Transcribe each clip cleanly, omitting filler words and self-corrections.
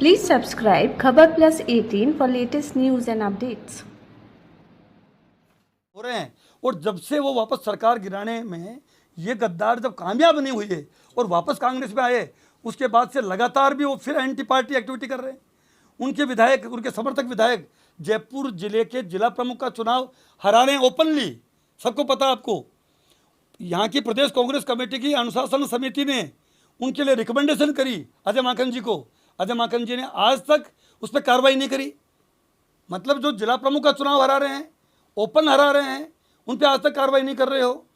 Please subscribe Khabar Plus 18 for latest news and updates. हो रहे हैं। और जब से वो वापस सरकार गिराने में ये गद्दार जब कामयाब नहीं हुए और वापस कांग्रेस में आए, उसके बाद से लगातार भी वो फिर एंटी पार्टी एक्टिविटी कर रहे हैं। उनके विधायक, उनके समर्थक विधायक जयपुर जिले के जिला प्रमुख का चुनाव हरा रहे हैं ओपनली, सबको पता है। आपको यहाँ की प्रदेश कांग्रेस कमेटी की अनुशासन समिति ने उनके लिए रिकमेंडेशन करी अजय माकन जी को। अजय माकन जी ने आज तक उस पर कार्रवाई नहीं करी। मतलब जो जिला प्रमुख का चुनाव हरा रहे हैं, ओपन हरा रहे हैं, उन पर आज तक कार्रवाई नहीं कर रहे हो।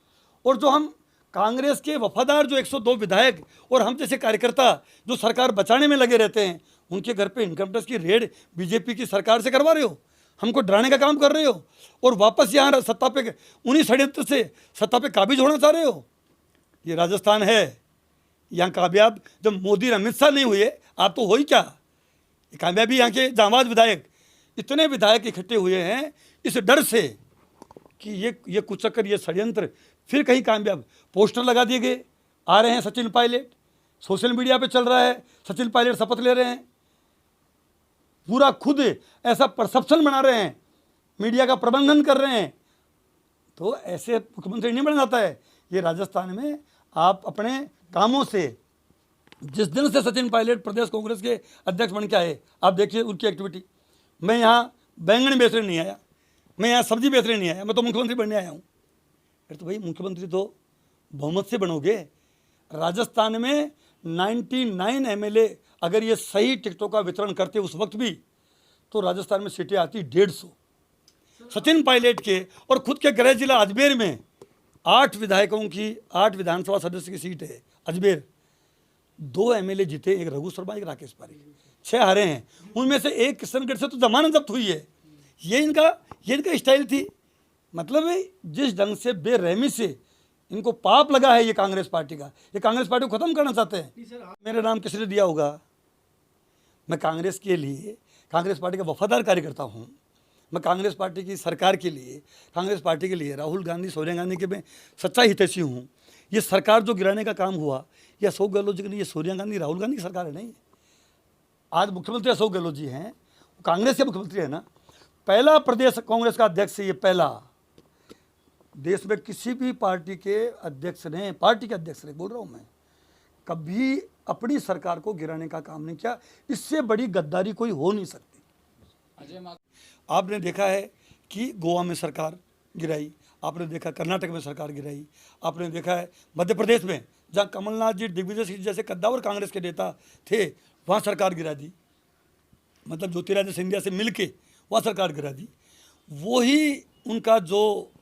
और जो हम कांग्रेस के वफादार जो 102 विधायक और हम जैसे कार्यकर्ता जो सरकार बचाने में लगे रहते हैं, उनके घर पे इनकम टैक्स की रेड बीजेपी की सरकार से करवा रहे हो, हमको डराने का काम कर रहे हो और वापस यहाँ सत्ता पे उन्हीं षड्यंत्र से सत्ता पे काबिज होना चाह रहे हो। ये राजस्थान है, यहाँ कामयाब जब मोदी और अमित शाह नहीं हुए, आप तो हो ही क्या। ये कामयाबी यहाँ के जांबाज विधायक, इतने विधायक इकट्ठे हुए हैं इस डर से कि ये कुचक्कर, ये षड्यंत्र फिर कहीं कामयाब। पोस्टर लगा दिए गए, आ रहे हैं सचिन पायलट, सोशल मीडिया पे चल रहा है सचिन पायलट शपथ ले रहे हैं, पूरा खुद ऐसा परसेप्शन बना रहे हैं, मीडिया का प्रबंधन कर रहे हैं। तो ऐसे मुख्यमंत्री नहीं बना जाता है। ये राजस्थान में आप अपने कामों से, जिस दिन से सचिन पायलट प्रदेश कांग्रेस के अध्यक्ष बन के आए, आप देखिए उनकी एक्टिविटी। मैं यहाँ बैंगन बेचने नहीं आया, मैं यहाँ सब्जी बेचने नहीं आया, मैं तो मुख्यमंत्री बनने आया हूँ। फिर तो भाई मुख्यमंत्री तो बहुमत से बनोगे। राजस्थान में 99 एमएलए अगर ये सही टिकटों का वितरण करते उस वक्त भी, तो राजस्थान में सीटें आती 150। सचिन पायलट के और खुद के गृह जिला अजमेर में 8 विधायकों की, 8 विधानसभा सदस्य की सीट है अजमेर। 2 एमएलए जीते, एक रघु शर्मा, एक राकेश पारी, 6 हारे हैं। उनमें से एक किशनगढ़ से तो जमानत जब्त हुई है। ये इनका स्टाइल थी। मतलब जिस ढंग से बेरहमी से इनको पाप लगा है ये कांग्रेस पार्टी का, ये कांग्रेस पार्टी को खत्म करना चाहते हैं। मेरा नाम किसने दिया होगा? मैं कांग्रेस के लिए, कांग्रेस पार्टी का वफादार कार्यकर्ता हूँ। मैं कांग्रेस पार्टी की सरकार के लिए, कांग्रेस पार्टी के लिए राहुल गांधी, सोनिया गांधी के मैं सच्चा हितैषी हूँ। ये सरकार जो गिराने का काम हुआ, ये अशोक गहलोत जी के लिए, ये सोनिया गांधी, राहुल गांधी की सरकार है नहीं। आज मुख्यमंत्री अशोक गहलोत जी हैं, कांग्रेस के मुख्यमंत्री है ना। पहला प्रदेश कांग्रेस का अध्यक्ष है ये, पहला। देश में किसी भी पार्टी के अध्यक्ष ने, पार्टी के अध्यक्ष ने, बोल रहा हूँ मैं, कभी अपनी सरकार को गिराने का काम नहीं किया। इससे बड़ी गद्दारी कोई हो नहीं सकती। आपने देखा है कि गोवा में सरकार गिराई, आपने देखा कर्नाटक में सरकार गिराई, आपने देखा है मध्य प्रदेश में जहाँ कमलनाथ जी, दिग्विजय सिंह जैसे कद्दावर कांग्रेस के नेता थे, वहाँ सरकार गिरा दी। मतलब ज्योतिरादित्य सिंधिया से मिलके वहाँ सरकार गिरा दी। वो ही उनका जो,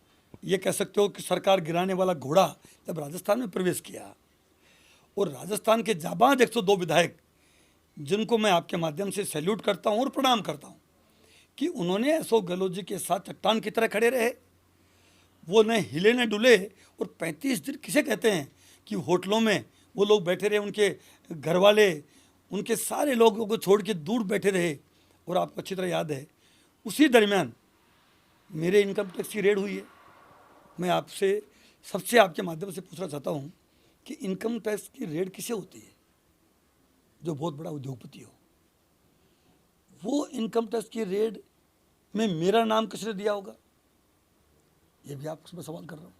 ये कह सकते हो कि सरकार गिराने वाला घोड़ा जब राजस्थान में प्रवेश किया, और राजस्थान के जाबाज 102 विधायक, जिनको मैं आपके माध्यम से सैल्यूट करता हूँ और प्रणाम करता हूँ कि उन्होंने अशोक गहलोत जी के साथ चट्टान की तरह खड़े रहे। वो न हिले न डुले। और 35 दिन किसे कहते हैं कि होटलों में वो लोग बैठे रहे, उनके घर वाले, उनके सारे लोगों को छोड़ के दूर बैठे रहे। और आपको अच्छी तरह याद है, उसी दरमियान मेरे इनकम टैक्स की रेड हुई है। मैं आपसे, सबसे आपके माध्यम से पूछना चाहता हूँ कि इनकम टैक्स की रेड किसे होती है? जो बहुत बड़ा उद्योगपति हो। वो इनकम टैक्स की रेड में मेरा नाम किसने दिया होगा? ये भी आपसे मैं सवाल कर रहा हूँ।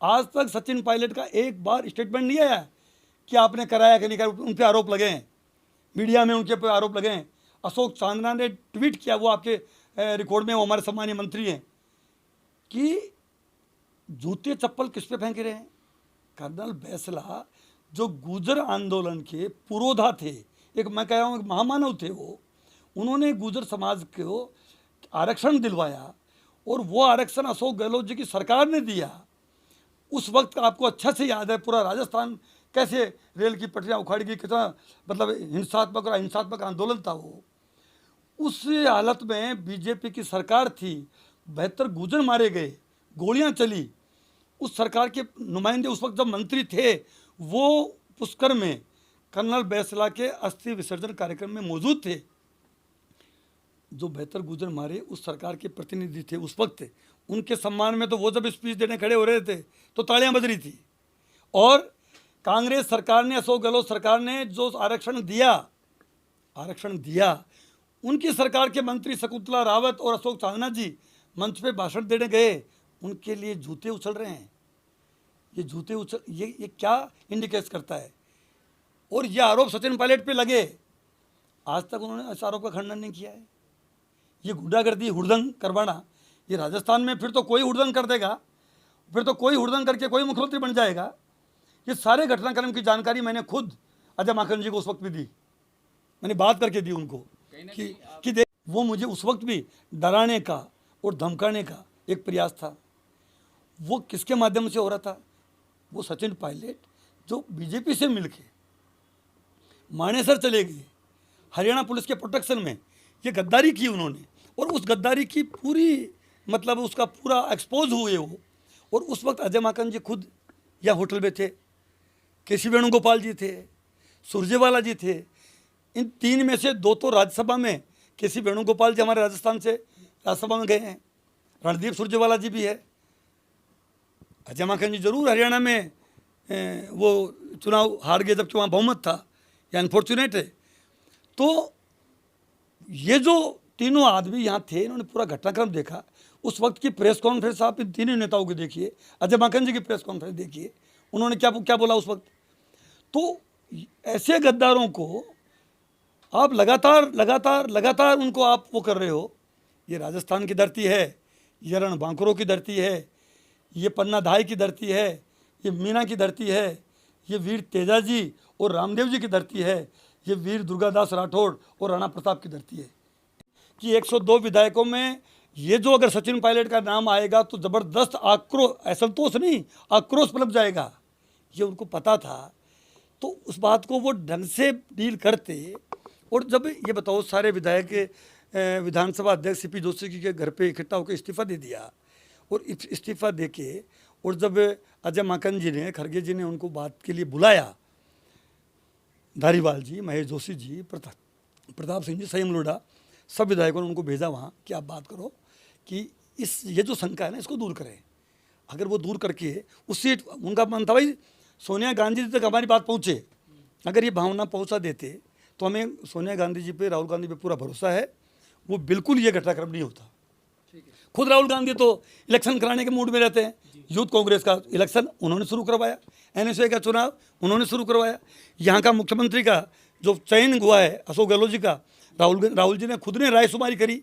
आज तक सचिन पायलट का एक बार स्टेटमेंट नहीं आया कि आपने कराया कि नहीं कराया। उन पर आरोप लगे हैं, मीडिया में उनके पर आरोप लगे हैं। अशोक चांदना ने ट्वीट किया, वो आपके रिकॉर्ड में, वो हमारे सम्मानीय मंत्री हैं, कि जूते चप्पल किस पे फेंक रहे हैं। कर्नल बैसला जो गुर्जर आंदोलन के पुरोधा थे, एक मैं कह रहा हूँ एक महामानव थे वो, उन्होंने गुर्जर समाज को आरक्षण दिलवाया और वो आरक्षण अशोक गहलोत जी की सरकार ने दिया। उस वक्त का आपको अच्छा से याद है, पूरा राजस्थान कैसे रेल की पटरियाँ उखाड़ी गई, कितना मतलब हिंसात्मक और अहिंसात्मक आंदोलन था वो। उस हालत में बीजेपी की सरकार थी, 72 गुर्जर मारे गए, गोलियां चली। उस सरकार के नुमाइंदे उस वक्त जब मंत्री थे, वो पुष्कर में कर्नल बैसला के अस्थि विसर्जन कार्यक्रम में मौजूद थे। जो 72 गुर्जर मारे उस सरकार के प्रतिनिधि थे उस वक्त। उनके सम्मान में तो वो जब स्पीच देने खड़े हो रहे थे तो तालियां बज रही थी। और कांग्रेस सरकार ने, अशोक गहलोत सरकार ने जो आरक्षण दिया, आरक्षण दिया, उनकी सरकार के मंत्री शकुंतला रावत और अशोक चांदना जी मंच पे भाषण देने गए, उनके लिए जूते उछल रहे हैं। ये जूते उछल ये क्या इंडिकेट करता है? और ये आरोप सचिन पायलट पे लगे, आज तक उन्होंने इस आरोप का खंडन नहीं किया है। ये गुंडागर्दी, हुड़दंग करवाना, ये राजस्थान में फिर तो कोई हुड़दंग कर देगा, फिर तो कोई हुड़दंग करके कोई मुख्यमंत्री बन जाएगा। ये सारे घटनाक्रम की जानकारी मैंने खुद अजय माकन जी को उस वक्त भी दी, मैंने बात करके दी उनको कि देख, वो मुझे उस वक्त भी डराने का और धमकाने का एक प्रयास था। वो किसके माध्यम से हो रहा था? वो सचिन पायलट जो बीजेपी से मिलके मानेसर चले गए, हरियाणा पुलिस के प्रोटेक्शन में ये गद्दारी की उन्होंने, और उस गद्दारी की पूरी मतलब उसका पूरा एक्सपोज हुए वो। और उस वक्त अजय माकन जी खुद या होटल में थे, केसी वेणुगोपाल जी थे, सुरजेवाला जी थे। इन तीन में से दो तो राज्यसभा में, केसी वेणुगोपाल जी हमारे राजस्थान से राज्यसभा में गए हैं, रणदीप सुरजेवाला जी भी है। अजय माकन जी जरूर हरियाणा में वो चुनाव हार गए जबकि वहाँ बहुमत था, ये अनफॉर्चुनेट है। तो ये जो तीनों आदमी यहाँ थे, इन्होंने पूरा घटनाक्रम देखा। उस वक्त की प्रेस कॉन्फ्रेंस आप इन तीनों नेताओं की देखिए, अजय माकन जी की प्रेस कॉन्फ्रेंस देखिए, उन्होंने क्या बोला उस वक्त। तो ऐसे गद्दारों को आप लगातार उनको आप वो कर रहे हो। ये राजस्थान की धरती है, ये रणबांकुरों की धरती है, ये पन्ना धाय की धरती है, ये मीना की धरती है, ये वीर तेजाजी और रामदेव जी की धरती है, ये वीर दुर्गादास राठौड़ और राणा प्रताप की धरती है। कि 102 विधायकों में ये जो अगर सचिन पायलट का नाम आएगा तो ज़बरदस्त आक्रोश, असंतोष नहीं, आक्रोश पनप जाएगा, ये उनको पता था। तो उस बात को वो ढंग से डील करते। और जब ये बताओ सारे विधायक विधानसभा अध्यक्ष सीपी जोशी के घर पे इकट्ठा होकर इस्तीफा दे दिया, और इस्तीफा दे के और जब अजय माकन जी ने, खड़गे जी ने उनको बात के लिए बुलाया, धारीवाल जी, महेश जोशी जी, प्रताप सिंह जी, संयम लोढ़ा, सब विधायकों ने उनको भेजा वहाँ कि आप बात करो कि ये जो शंका है ना, इसको दूर करें। अगर वो दूर करके उससे उनका मन था भाई सोनिया गांधी जी तक हमारी बात पहुँचे, अगर ये भावना पहुँचा देते तो हमें सोनिया गांधी जी पे, राहुल गांधी पे पूरा भरोसा है, वो बिल्कुल ये घटनाक्रम नहीं होता। खुद राहुल गांधी तो इलेक्शन कराने के मूड में रहते हैं। यूथ कांग्रेस का इलेक्शन उन्होंने शुरू करवाया, एनएसए का चुनाव उन्होंने शुरू करवाया, यहाँ का मुख्यमंत्री का जो चयन हुआ है अशोक गहलोत जी का, राहुल जी ने खुद ने रायशुमारी करी,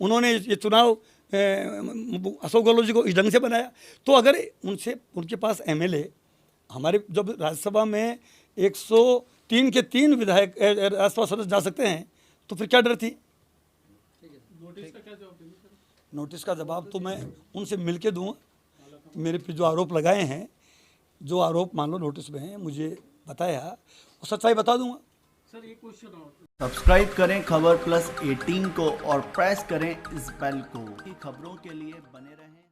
उन्होंने ये चुनाव अशोक गहलोत जी को इस ढंग से बनाया। तो अगर उनके पास एमएलए, हमारे जब राज्यसभा में 103 के 3 विधायक राज्यसभा सदस्य जा सकते हैं, तो फिर क्या डर थी? नोटिस का जवाब तो मैं उनसे मिलके दूंगा। मेरे पे जो आरोप लगाए हैं, जो आरोप मान लो नोटिस में हैं, मुझे बताया, वो सच्चाई बता दूंगा। सर एक क्वेश्चन और, सब्सक्राइब करें खबर प्लस 18 को और प्रेस करें इस बेल को, खबरों के लिए बने रहें।